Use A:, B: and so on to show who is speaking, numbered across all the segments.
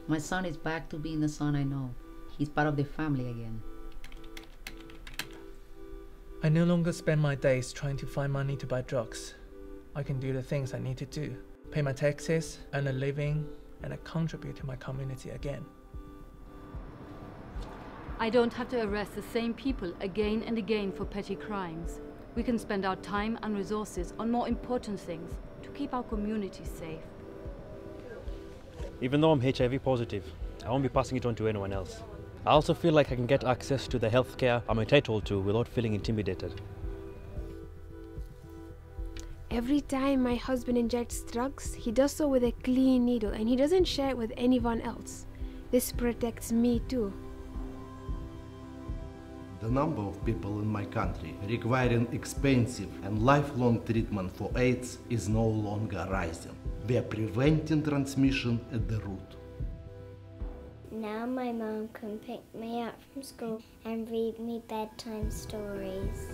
A: My son is back to being the son I know. He's part of the family again.
B: I no longer spend my days trying to find money to buy drugs. I can do the things I need to do, pay my taxes, earn a living, and I contribute to my community again.
C: I don't have to arrest the same people again and again for petty crimes. We can spend our time and resources on more important things to keep our community safe.
D: Even though I'm HIV positive, I won't be passing it on to anyone else. I also feel like I can get access to the healthcare I'm entitled to without feeling intimidated.
E: Every time my husband injects drugs, he does so with a clean needle and he doesn't share it with anyone else. This protects me too.
F: The number of people in my country requiring expensive and lifelong treatment for AIDS is no longer rising. We are preventing transmission at the root.
G: Now my mom can pick me up from school and read me bedtime stories.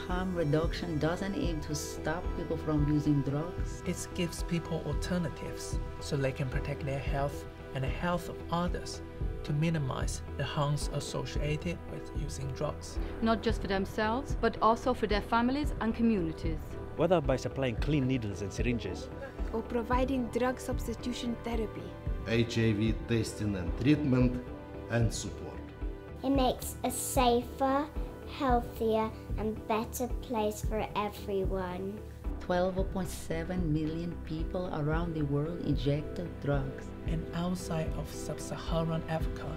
A: Harm reduction doesn't aim to stop people from using drugs.
B: It gives people alternatives so they can protect their health and the health of others to minimize the harms associated with using drugs.
C: Not just for themselves, but also for their families and communities.
D: Whether by supplying clean needles and syringes,
E: Or providing drug substitution therapy.
F: HIV testing and treatment and support.
G: It makes a safer, healthier and better place for everyone.
A: 12.7 million people around the world inject drugs.
B: And outside of sub-Saharan Africa,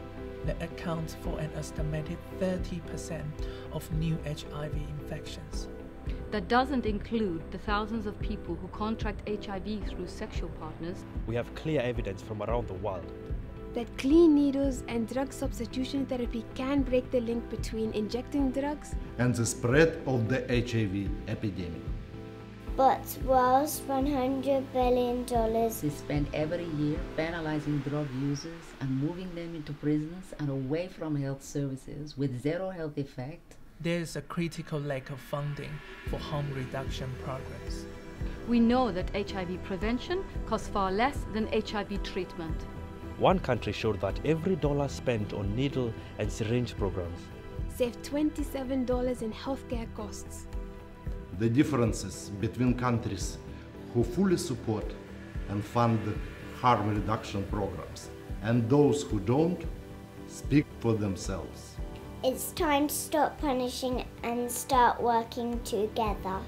B: that accounts for an estimated 30% of new HIV infections.
C: That doesn't include the thousands of people who contract HIV through sexual partners.
D: we have clear evidence from around the world.
E: That clean needles and drug substitution therapy can break the link between injecting drugs
F: And the spread of the HIV epidemic.
G: But whilst $100 billion
A: They spend every year penalizing drug users and moving them into prisons and away from health services with zero health effect.
B: There is a critical lack of funding for harm reduction programs.
C: We know that HIV prevention costs far less than HIV treatment.
D: One country showed that every dollar spent on needle and syringe programs
E: save $27 in healthcare costs.
F: The differences between countries who fully support and fund harm reduction programs and those who don't speak for themselves.
G: It's time to stop punishing and start working together.